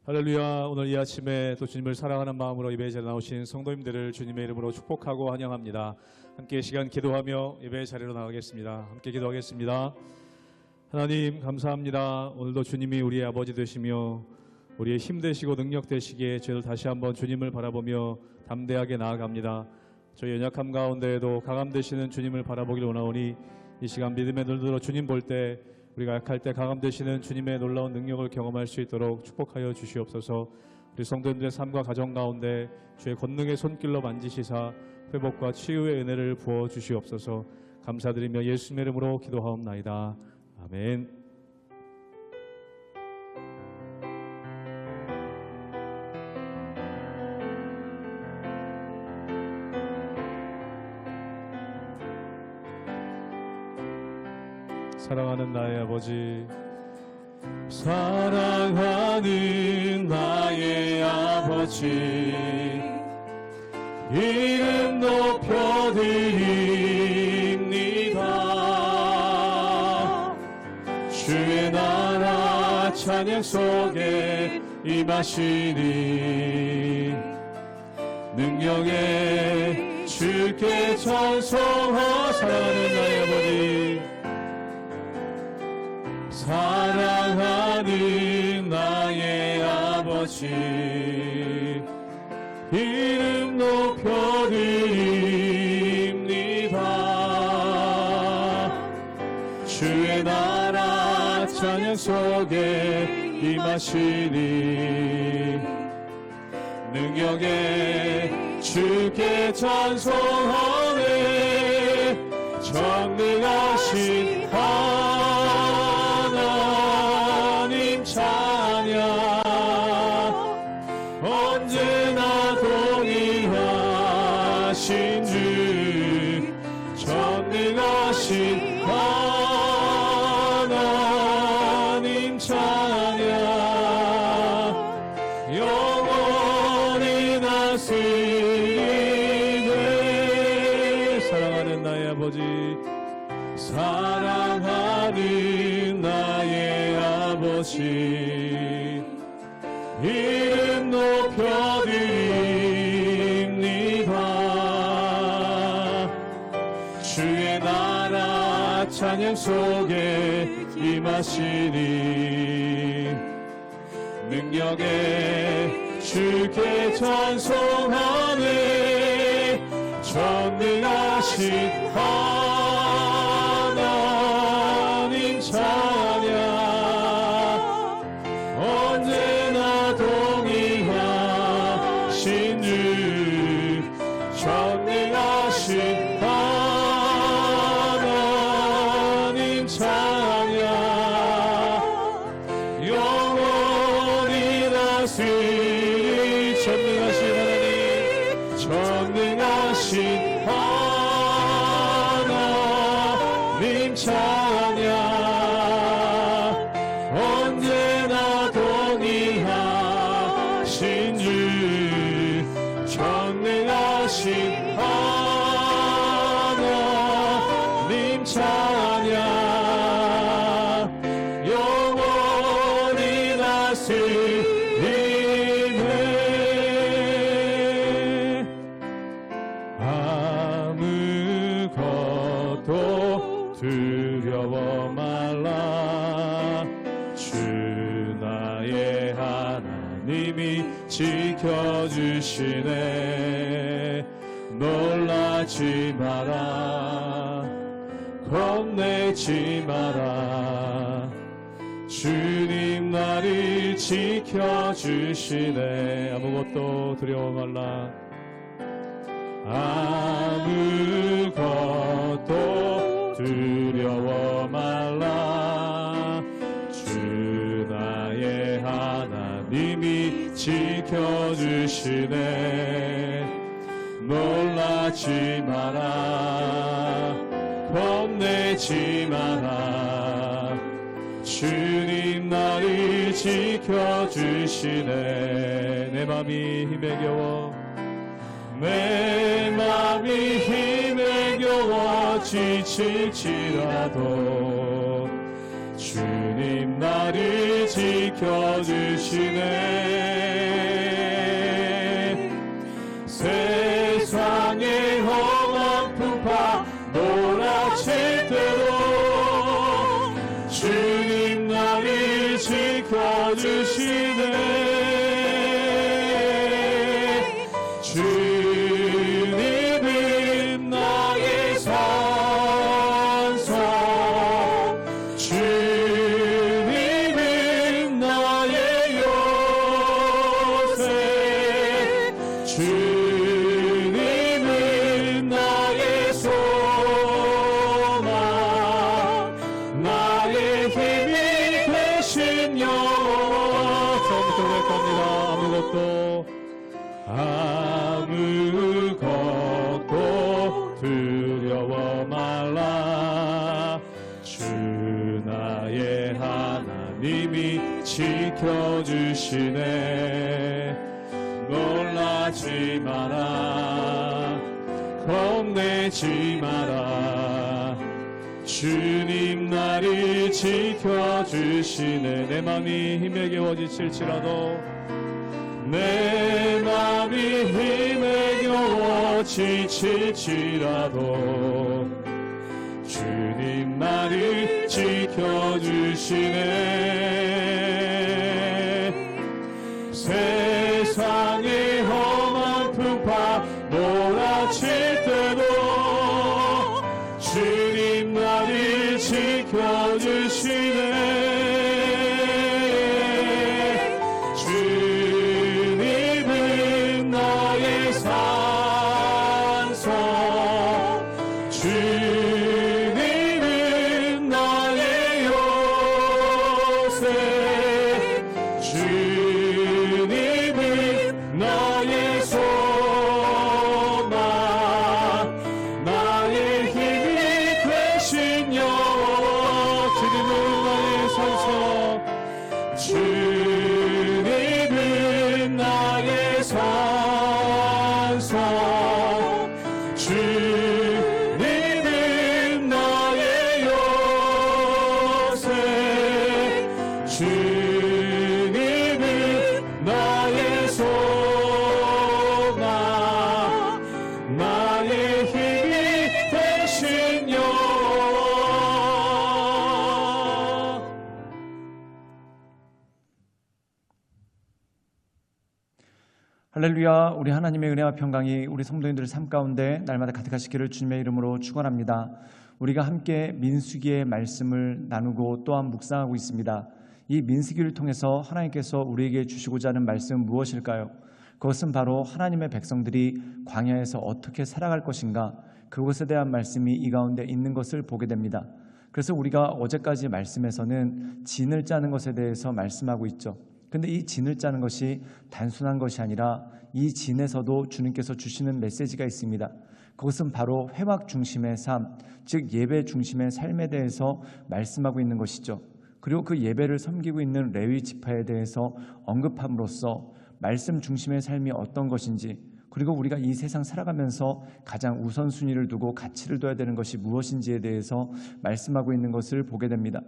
할렐루야. 오늘 이 아침에 또 주님을 사랑하는 마음으로 예배에 자리에 나오신 성도님들을 주님의 이름으로 축복하고 환영합니다. 함께 시간 기도하며 예배의 자리로 나가겠습니다. 함께 기도하겠습니다. 하나님 감사합니다. 오늘도 주님이 우리의 아버지 되시며 우리의 힘 되시고 능력 되시기에 저희들 다시 한번 주님을 바라보며 담대하게 나아갑니다. 저희 연약함 가운데에도 강함 되시는 주님을 바라보기를 원하오니 이 시간 믿음의 눈으로 주님 볼 때 우리가 약할 때 강함 되시는 주님의 놀라운 능력을 경험할 수 있도록 축복하여 주시옵소서. 우리 성도님들의 삶과 가정 가운데 주의 권능의 손길로 만지시사 회복과 치유의 은혜를 부어 주시옵소서. 감사드리며 예수님의 이름으로 기도하옵나이다. 아멘. 사랑하는 나의 아버지, 사랑하는 나의 아버지, 이름 높여드립니다. 주의 나라 찬양 속에 임하시니 능력에 주께 찬송하. 사랑하는 나의 아버지, 사랑하는 나의 아버지, 이름 높여드립니다. 주의 나라 찬양 속에 임하시니 능력에 주께 찬송하네. 전능하신 하나님 찬양, 언제나 동일하신 주, 전능하신 하나님 찬양, 영원히 다스리네. 사랑하는 나의 아버지, 사랑하는 나의 아버지, 이름 높여드립니다. 주의 나라 찬양 속에 임하시니 능력에 주께 찬송하네. 전능하신 하나님 찬양, 언제나 동일하신 주, 전능하신 하나님 찬양, 영원히 다스리. 전능하신 하나님, 전능하신 하나님 찬양, 언제나 동일하신 주, 전능하신 하나님 찬양, 영원히 다스리네. 아무것도 두려워 말라. 주 나의 하나님이 지켜주시네. 놀라지 마라, 겁내지 마라. 주님 나를 지켜주시네. 아무것도 두려워 말라. 아무것도 두려워 말라. 주 나의 하나님이 지켜주시네. 놀라지 마라, 겁내지 마라. 주님 나를 지켜주시네. 내 맘이 힘에 겨워, 내 맘이 힘에 겨워 지칠지라도 주님 나를 지켜주시네. 세상의 험한 풍파 몰아칠 때도 주님 나를 지켜주시네. 주님은 나의 산성, 주님은 나의 요새, 주님은 나의 소망, 나의 힘이 되신 영원. 처음부터 고백합니다. 아무것도 두려워 말라. 주 나의 하나님이 지켜주시네. 놀라지 마라, 겁내지 마라. 주님 나를 지켜주시네. 내 맘이 힘에 겨워 지칠지라도, 내 맘이 힘에 겨워 지칠지라도 주님 나를 지켜주시네. 세상의 험한 풍파 몰아칠 때도 주님 나를 지켜주시네. 주님은 나의 산성, 주님은 나의 요새, 주님은 나의 소망, 나의 힘이 되신 영원. 주님은 나의 산성, 주님은 나의 산성, 주님은 나의 요새, 주님은 나의 소망, 나의 힘이 되신 영원. 할렐루야. 우리 하나님의 은혜와 평강이 우리 성도님들의 삶 가운데 날마다 가득하시기를 주님의 이름으로 축원합니다. 우리가 함께 민수기의 말씀을 나누고 또한 묵상하고 있습니다. 이 민수기를 통해서 하나님께서 우리에게 주시고자 하는 말씀은 무엇일까요? 그것은 바로 하나님의 백성들이 광야에서 어떻게 살아갈 것인가, 그것에 대한 말씀이 이 가운데 있는 것을 보게 됩니다. 그래서 우리가 어제까지 말씀에서는 진을 짜는 것에 대해서 말씀하고 있죠. 근데 이 진을 짜는 것이 단순한 것이 아니라 이 진에서도 주님께서 주시는 메시지가 있습니다. 그것은 바로 회막 중심의 삶, 즉 예배 중심의 삶에 대해서 말씀하고 있는 것이죠. 그리고 그 예배를 섬기고 있는 레위 지파에 대해서 언급함으로써 말씀 중심의 삶이 어떤 것인지, 그리고 우리가 이 세상 살아가면서 가장 우선순위를 두고 가치를 둬야 되는 것이 무엇인지에 대해서 말씀하고 있는 것을 보게 됩니다.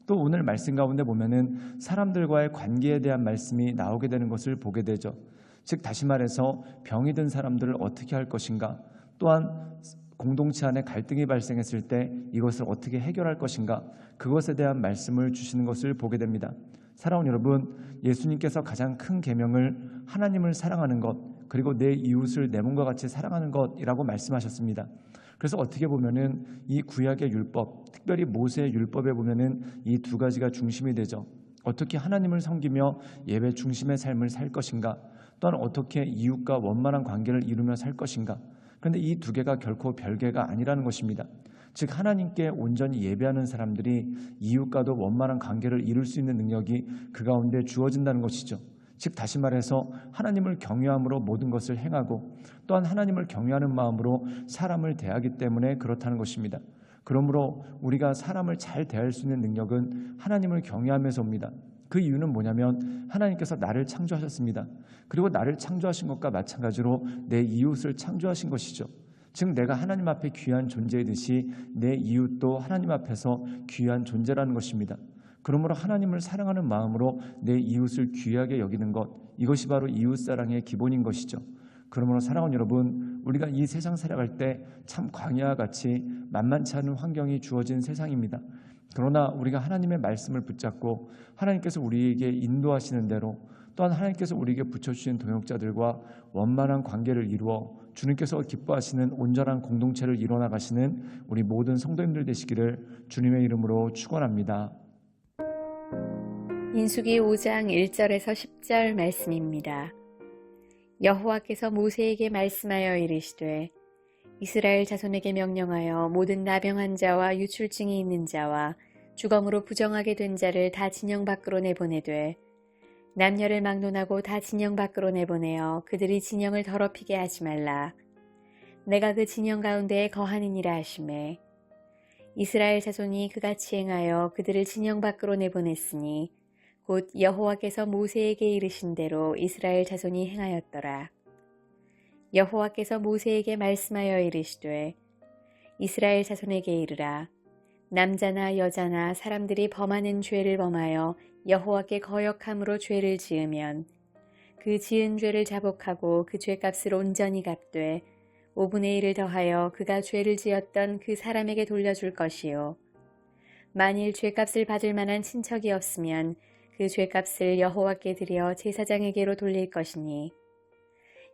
또 오늘 말씀 가운데 보면은 사람들과의 관계에 대한 말씀이 나오게 되는 것을 보게 되죠. 즉 다시 말해서 병이 든 사람들을 어떻게 할 것인가, 또한 공동체 안에 갈등이 발생했을 때 이것을 어떻게 해결할 것인가, 그것에 대한 말씀을 주시는 것을 보게 됩니다. 사랑하는 여러분, 예수님께서 가장 큰 계명을 하나님을 사랑하는 것, 그리고 내 이웃을 내 몸과 같이 사랑하는 것이라고 말씀하셨습니다. 그래서 어떻게 보면은 이 구약의 율법, 특별히 모세의 율법에 보면은 이 두 가지가 중심이 되죠. 어떻게 하나님을 섬기며 예배 중심의 삶을 살 것인가, 또한 어떻게 이웃과 원만한 관계를 이루며 살 것인가. 그런데 이 두 개가 결코 별개가 아니라는 것입니다. 즉 하나님께 온전히 예배하는 사람들이 이웃과도 원만한 관계를 이룰 수 있는 능력이 그 가운데 주어진다는 것이죠. 즉 다시 말해서 하나님을 경외함으로 모든 것을 행하고, 또한 하나님을 경외하는 마음으로 사람을 대하기 때문에 그렇다는 것입니다. 그러므로 우리가 사람을 잘 대할 수 있는 능력은 하나님을 경외하면서 옵니다. 그 이유는 뭐냐면 하나님께서 나를 창조하셨습니다. 그리고 나를 창조하신 것과 마찬가지로 내 이웃을 창조하신 것이죠. 즉 내가 하나님 앞에 귀한 존재이듯이 내 이웃도 하나님 앞에서 귀한 존재라는 것입니다. 그러므로 하나님을 사랑하는 마음으로 내 이웃을 귀하게 여기는 것, 이것이 바로 이웃사랑의 기본인 것이죠. 그러므로 사랑하는 여러분, 우리가 이 세상 살아갈 때 참 광야와 같이 만만치 않은 환경이 주어진 세상입니다. 그러나 우리가 하나님의 말씀을 붙잡고 하나님께서 우리에게 인도하시는 대로 또한 하나님께서 우리에게 붙여주신 동역자들과 원만한 관계를 이루어 주님께서 기뻐하시는 온전한 공동체를 이뤄나가시는 우리 모든 성도님들 되시기를 주님의 이름으로 축원합니다. 민수기 5장 1절에서 10절 말씀입니다. 여호와께서 모세에게 말씀하여 이르시되 이스라엘 자손에게 명령하여 모든 나병한 자와 유출증이 있는 자와 주검으로 부정하게 된 자를 다 진영 밖으로 내보내되 남녀를 막론하고 다 진영 밖으로 내보내어 그들이 진영을 더럽히게 하지 말라. 내가 그 진영 가운데에 거하느니라 하시매 이스라엘 자손이 그같이 행하여 그들을 진영 밖으로 내보냈으니 곧 여호와께서 모세에게 이르신 대로 이스라엘 자손이 행하였더라. 여호와께서 모세에게 말씀하여 이르시되 이스라엘 자손에게 이르라. 남자나 여자나 사람들이 범하는 죄를 범하여 여호와께 거역함으로 죄를 지으면 그 지은 죄를 자복하고 그 죄값을 온전히 갚되 5분의 1을 더하여 그가 죄를 지었던 그 사람에게 돌려줄 것이요. 만일 죄값을 받을 만한 친척이 없으면 그 죄값을 여호와께 드려 제사장에게로 돌릴 것이니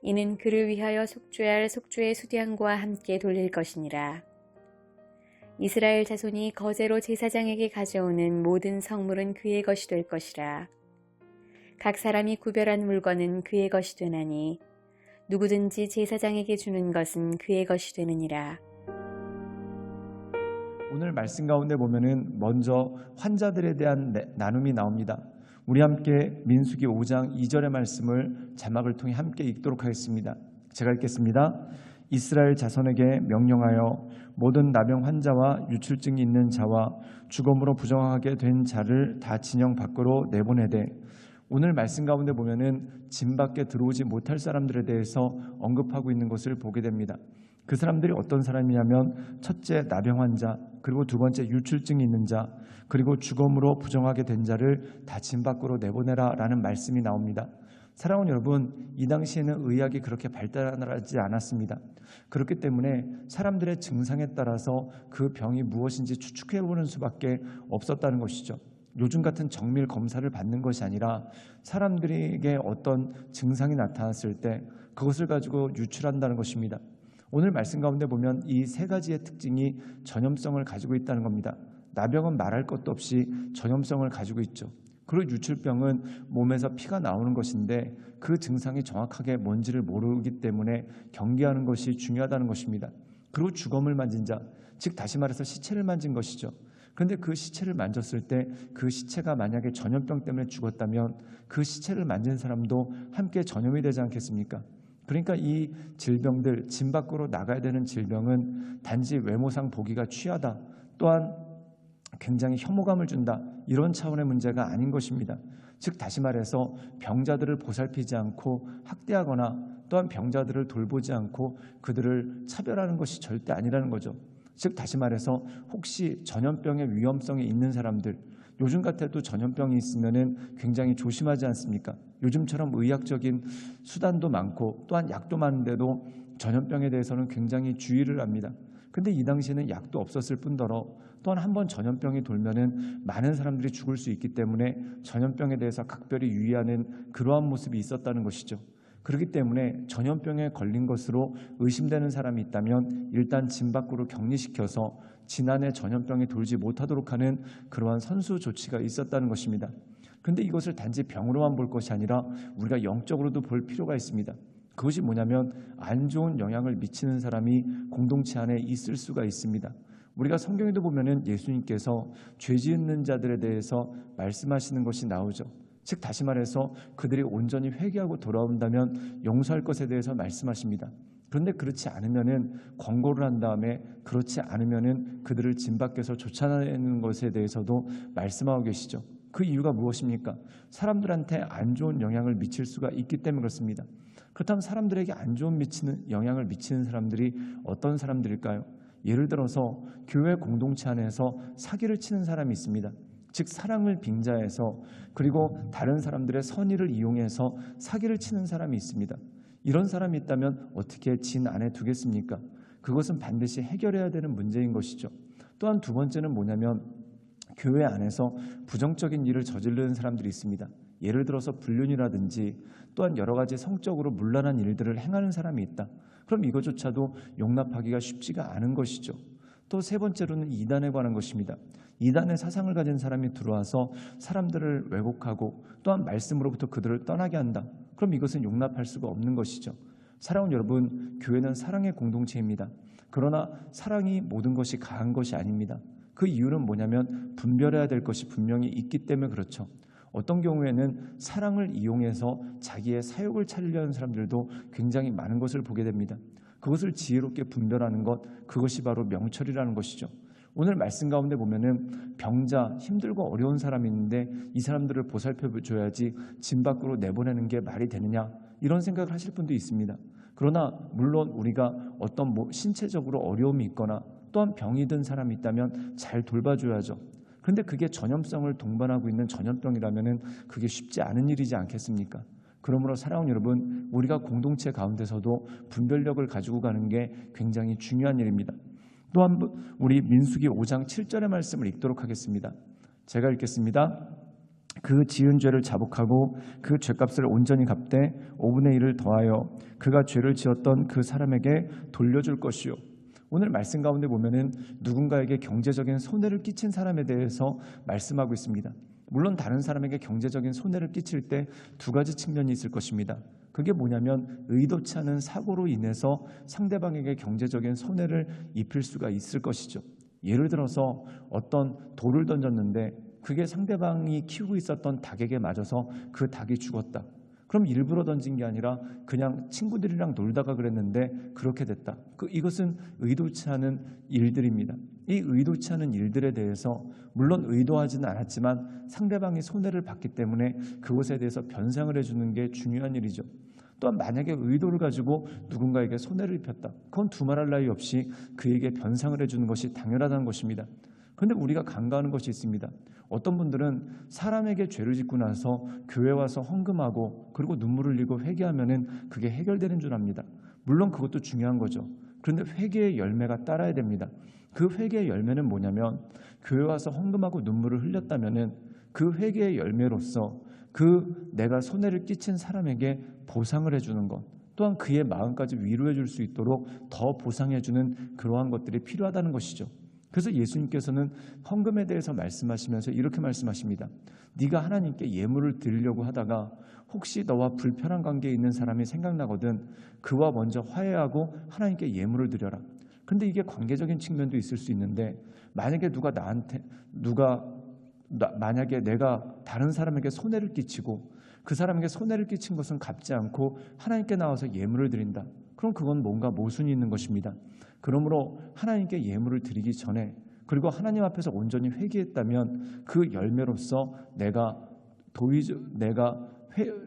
이는 그를 위하여 속죄할 속죄의 수량과 함께 돌릴 것이니라. 이스라엘 자손이 거제로 제사장에게 가져오는 모든 성물은 그의 것이 될 것이라. 각 사람이 구별한 물건은 그의 것이 되나니 누구든지 제사장에게 주는 것은 그의 것이 되느니라. 오늘 말씀 가운데 보면은 먼저 환자들에 대한 나눔이 나옵니다. 우리 함께 민수기 5장 2절의 말씀을 자막을 통해 함께 읽도록 하겠습니다. 제가 읽겠습니다. 이스라엘 자손에게 명령하여 모든 나병 환자와 유출증이 있는 자와 주검으로 부정하게 된 자를 다 진영 밖으로 내보내되, 오늘 말씀 가운데 보면은 진 밖에 들어오지 못할 사람들에 대해서 언급하고 있는 것을 보게 됩니다. 그 사람들이 어떤 사람이냐면 첫째 나병 환자, 그리고 두 번째 유출증이 있는 자, 그리고 주검으로 부정하게 된 자를 다 진 밖으로 내보내라 라는 말씀이 나옵니다. 사랑하는 여러분, 이 당시에는 의학이 그렇게 발달하지 않았습니다. 그렇기 때문에 사람들의 증상에 따라서 그 병이 무엇인지 추측해보는 수밖에 없었다는 것이죠. 요즘 같은 정밀 검사를 받는 것이 아니라 사람들에게 어떤 증상이 나타났을 때 그것을 가지고 유출한다는 것입니다. 오늘 말씀 가운데 보면 이 세 가지의 특징이 전염성을 가지고 있다는 겁니다. 나병은 말할 것도 없이 전염성을 가지고 있죠. 그리고 유출병은 몸에서 피가 나오는 것인데 그 증상이 정확하게 뭔지를 모르기 때문에 경계하는 것이 중요하다는 것입니다. 그리고 주검을 만진 자, 즉 다시 말해서 시체를 만진 것이죠. 그런데 그 시체를 만졌을 때 그 시체가 만약에 전염병 때문에 죽었다면 그 시체를 만진 사람도 함께 전염이 되지 않겠습니까? 그러니까 이 질병들, 진 밖으로 나가야 되는 질병은 단지 외모상 보기가 취하다, 또한 굉장히 혐오감을 준다, 이런 차원의 문제가 아닌 것입니다. 즉 다시 말해서 병자들을 보살피지 않고 학대하거나 또한 병자들을 돌보지 않고 그들을 차별하는 것이 절대 아니라는 거죠. 즉 다시 말해서 혹시 전염병의 위험성이 있는 사람들, 요즘 같아도 전염병이 있으면은 굉장히 조심하지 않습니까? 요즘처럼 의학적인 수단도 많고 또한 약도 많은데도 전염병에 대해서는 굉장히 주의를 합니다. 근데 이 당시에는 약도 없었을 뿐더러 또한 한번 전염병이 돌면은 많은 사람들이 죽을 수 있기 때문에 전염병에 대해서 각별히 유의하는 그러한 모습이 있었다는 것이죠. 그렇기 때문에 전염병에 걸린 것으로 의심되는 사람이 있다면 일단 진 밖으로 격리시켜서 지난해 전염병이 돌지 못하도록 하는 그러한 선수 조치가 있었다는 것입니다. 그런데 이것을 단지 병으로만 볼 것이 아니라 우리가 영적으로도 볼 필요가 있습니다. 그것이 뭐냐면 안 좋은 영향을 미치는 사람이 공동체 안에 있을 수가 있습니다. 우리가 성경에도 보면은 예수님께서 죄 짓는 자들에 대해서 말씀하시는 것이 나오죠. 즉 다시 말해서 그들이 온전히 회개하고 돌아온다면 용서할 것에 대해서 말씀하십니다. 그런데 그렇지 않으면은 권고를 한 다음에 그렇지 않으면은 그들을 진 밖에서 쫓아내는 것에 대해서도 말씀하고 계시죠. 그 이유가 무엇입니까? 사람들한테 안 좋은 영향을 미칠 수가 있기 때문에 그렇습니다. 그렇다면 사람들에게 안 좋은 영향을 미치는 사람들이 어떤 사람들일까요? 예를 들어서 교회 공동체 안에서 사기를 치는 사람이 있습니다. 즉 사랑을 빙자해서 그리고 다른 사람들의 선의를 이용해서 사기를 치는 사람이 있습니다. 이런 사람이 있다면 어떻게 진 안에 두겠습니까? 그것은 반드시 해결해야 되는 문제인 것이죠. 또한 두 번째는 뭐냐면 교회 안에서 부정적인 일을 저지르는 사람들이 있습니다. 예를 들어서 불륜이라든지 또한 여러 가지 성적으로 문란한 일들을 행하는 사람이 있다. 그럼 이것조차도 용납하기가 쉽지가 않은 것이죠. 또 세 번째로는 이단에 관한 것입니다. 이단의 사상을 가진 사람이 들어와서 사람들을 왜곡하고 또한 말씀으로부터 그들을 떠나게 한다. 그럼 이것은 용납할 수가 없는 것이죠. 사랑하는 여러분, 교회는 사랑의 공동체입니다. 그러나 사랑이 모든 것이 가한 것이 아닙니다. 그 이유는 뭐냐면 분별해야 될 것이 분명히 있기 때문에 그렇죠. 어떤 경우에는 사랑을 이용해서 자기의 사욕을 차리려는 사람들도 굉장히 많은 것을 보게 됩니다. 그것을 지혜롭게 분별하는 것, 그것이 바로 명철이라는 것이죠. 오늘 말씀 가운데 보면은 병자, 힘들고 어려운 사람이 있는데 이 사람들을 보살펴줘야지 집 밖으로 내보내는 게 말이 되느냐, 이런 생각을 하실 분도 있습니다. 그러나 물론 우리가 어떤 신체적으로 어려움이 있거나 또한 병이 든 사람이 있다면 잘 돌봐줘야죠. 그런데 그게 전염성을 동반하고 있는 전염병이라면은 그게 쉽지 않은 일이지 않겠습니까? 그러므로 사랑하는 여러분, 우리가 공동체 가운데서도 분별력을 가지고 가는 게 굉장히 중요한 일입니다. 또한 우리 민수기 5장 7절의 말씀을 읽도록 하겠습니다. 제가 읽겠습니다. 그 지은 죄를 자복하고 그 죄값을 온전히 갚되 5분의 1을 더하여 그가 죄를 지었던 그 사람에게 돌려줄 것이요. 오늘 말씀 가운데 보면은 누군가에게 경제적인 손해를 끼친 사람에 대해서 말씀하고 있습니다. 물론 다른 사람에게 경제적인 손해를 끼칠 때 두 가지 측면이 있을 것입니다. 그게 뭐냐면 의도치 않은 사고로 인해서 상대방에게 경제적인 손해를 입힐 수가 있을 것이죠. 예를 들어서 어떤 돌을 던졌는데 그게 상대방이 키우고 있었던 닭에게 맞아서 그 닭이 죽었다. 그럼 일부러 던진 게 아니라 그냥 친구들이랑 놀다가 그랬는데 그렇게 됐다. 이것은 의도치 않은 일들입니다. 이 의도치 않은 일들에 대해서 물론 의도하지는 않았지만 상대방이 손해를 봤기 때문에 그것에 대해서 변상을 해주는 게 중요한 일이죠. 또한 만약에 의도를 가지고 누군가에게 손해를 입혔다. 그건 두말할 나위 없이 그에게 변상을 해주는 것이 당연하다는 것입니다. 그런데 우리가 간과하는 것이 있습니다. 어떤 분들은 사람에게 죄를 짓고 나서 교회 와서 헌금하고 그리고 눈물을 흘리고 회개하면은 그게 해결되는 줄 압니다. 물론 그것도 중요한 거죠. 그런데 회개의 열매가 따라야 됩니다. 그 회개의 열매는 뭐냐면 교회 와서 헌금하고 눈물을 흘렸다면은 그 회개의 열매로서 그 내가 손해를 끼친 사람에게 보상을 해주는 것, 또한 그의 마음까지 위로해 줄 수 있도록 더 보상해 주는 그러한 것들이 필요하다는 것이죠. 그래서 예수님께서는 헌금에 대해서 말씀하시면서 이렇게 말씀하십니다. 네가 하나님께 예물을 드리려고 하다가 혹시 너와 불편한 관계에 있는 사람이 생각나거든 그와 먼저 화해하고 하나님께 예물을 드려라. 근데 이게 관계적인 측면도 있을 수 있는데 만약에 만약에 내가 다른 사람에게 손해를 끼치고 그 사람에게 손해를 끼친 것은 갚지 않고 하나님께 나와서 예물을 드린다. 그럼 그건 뭔가 모순이 있는 것입니다. 그러므로 하나님께 예물을 드리기 전에 그리고 하나님 앞에서 온전히 회개했다면 그 열매로서 내가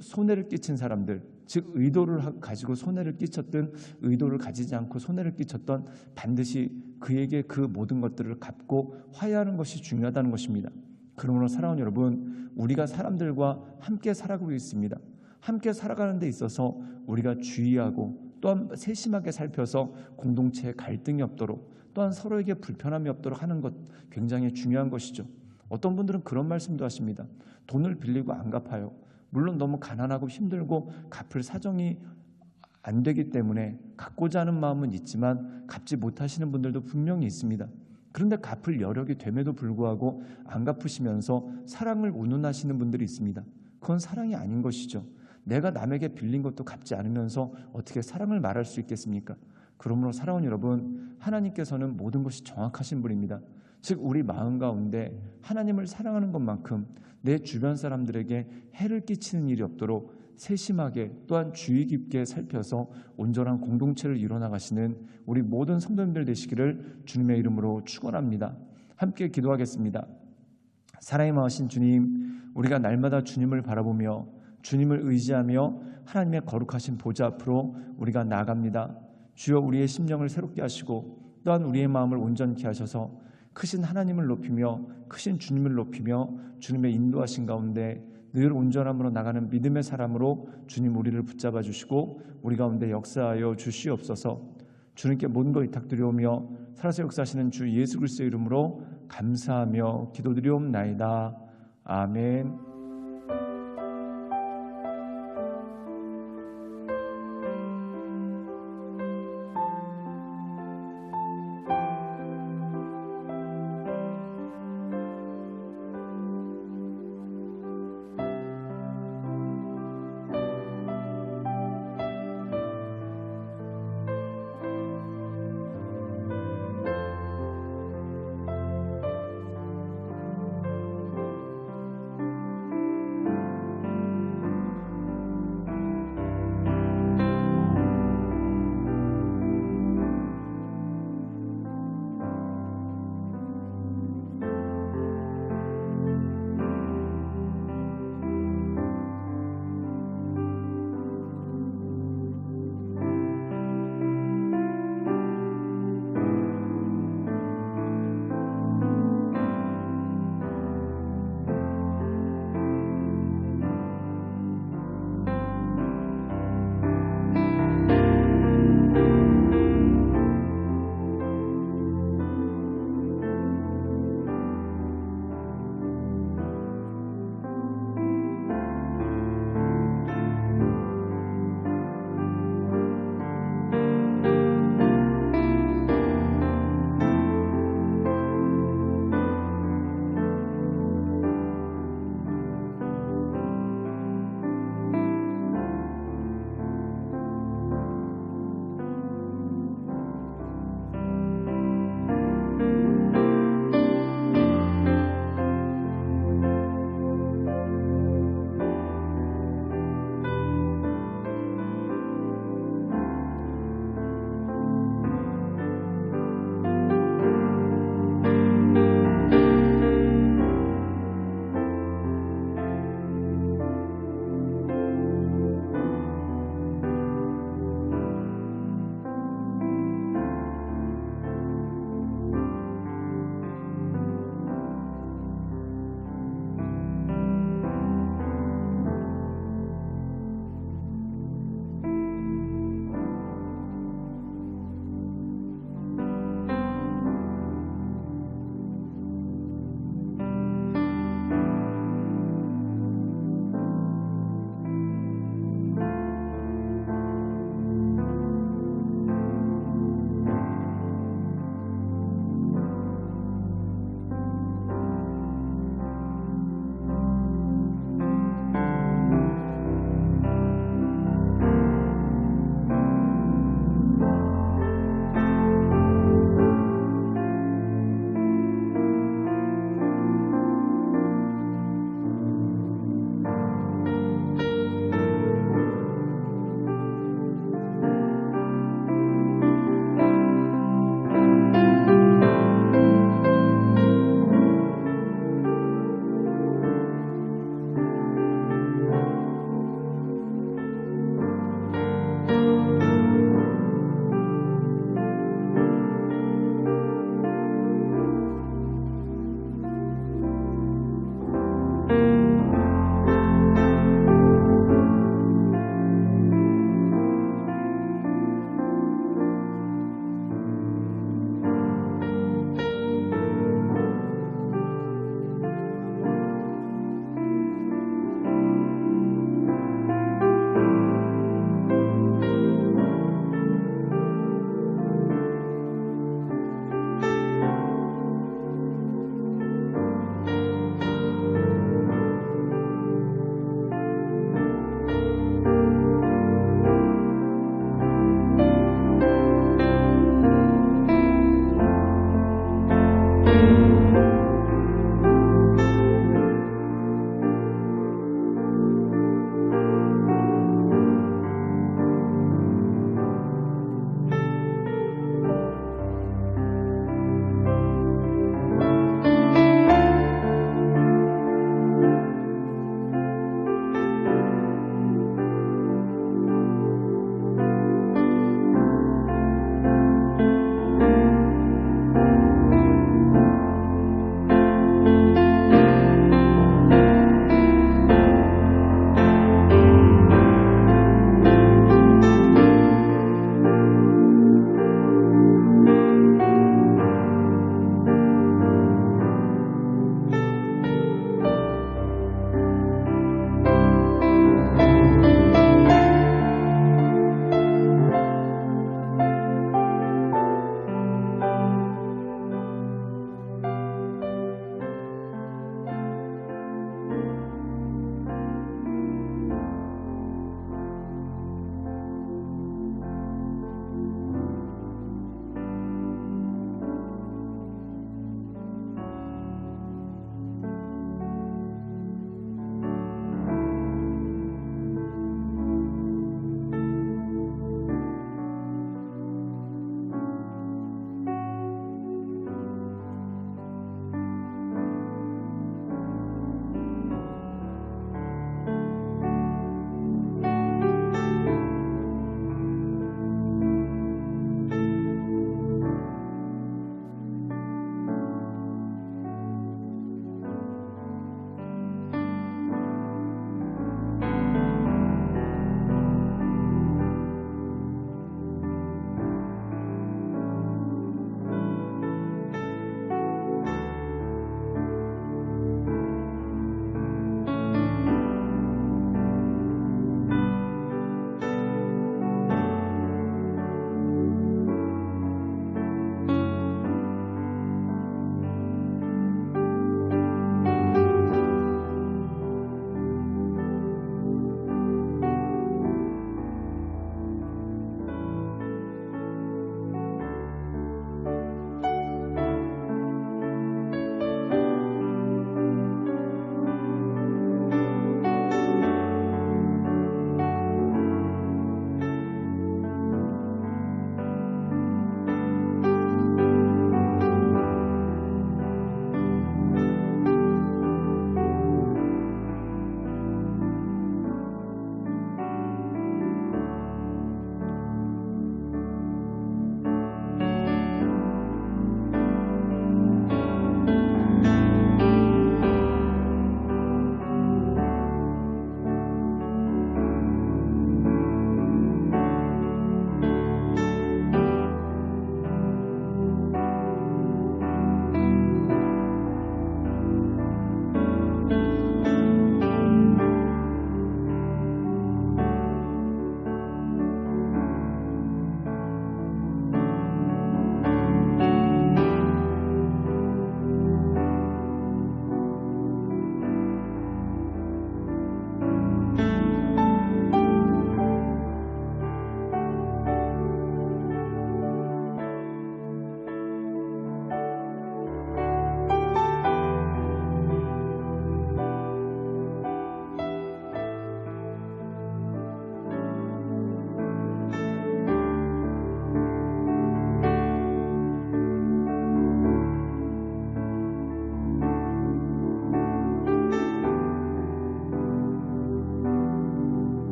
손해를 끼친 사람들, 즉 의도를 가지고 손해를 끼쳤든 의도를 가지지 않고 손해를 끼쳤던 반드시 그에게 그 모든 것들을 갚고 화해하는 것이 중요하다는 것입니다. 그러므로 사랑하는 여러분, 우리가 사람들과 함께 살아가고 있습니다. 함께 살아가는 데 있어서 우리가 주의하고 또한 세심하게 살펴서 공동체에 갈등이 없도록 또한 서로에게 불편함이 없도록 하는 것 굉장히 중요한 것이죠. 어떤 분들은 그런 말씀도 하십니다. 돈을 빌리고 안 갚아요. 물론 너무 가난하고 힘들고 갚을 사정이 안 되기 때문에 갚고자 하는 마음은 있지만 갚지 못하시는 분들도 분명히 있습니다. 그런데 갚을 여력이 됨에도 불구하고 안 갚으시면서 사랑을 운운하시는 분들이 있습니다. 그건 사랑이 아닌 것이죠. 내가 남에게 빌린 것도 갚지 않으면서 어떻게 사랑을 말할 수 있겠습니까? 그러므로 사랑하는 여러분, 하나님께서는 모든 것이 정확하신 분입니다. 즉 우리 마음 가운데 하나님을 사랑하는 것만큼 내 주변 사람들에게 해를 끼치는 일이 없도록 세심하게 또한 주의 깊게 살펴서 온전한 공동체를 이뤄나가시는 우리 모든 성도님들 되시기를 주님의 이름으로 축원합니다. 함께 기도하겠습니다. 사랑이 많으신 주님, 우리가 날마다 주님을 바라보며 주님을 의지하며 하나님의 거룩하신 보좌 앞으로 우리가 나아갑니다. 주여 우리의 심령을 새롭게 하시고 또한 우리의 마음을 온전케 하셔서 크신 하나님을 높이며 크신 주님을 높이며 주님의 인도하신 가운데 늘 온전함으로 나가는 믿음의 사람으로 주님 우리를 붙잡아 주시고 우리 가운데 역사하여 주시옵소서. 주님께 모든 것 위탁드리오며 살아서 역사하시는 주 예수 그리스도의 이름으로 감사하며 기도드리옵나이다. 아멘.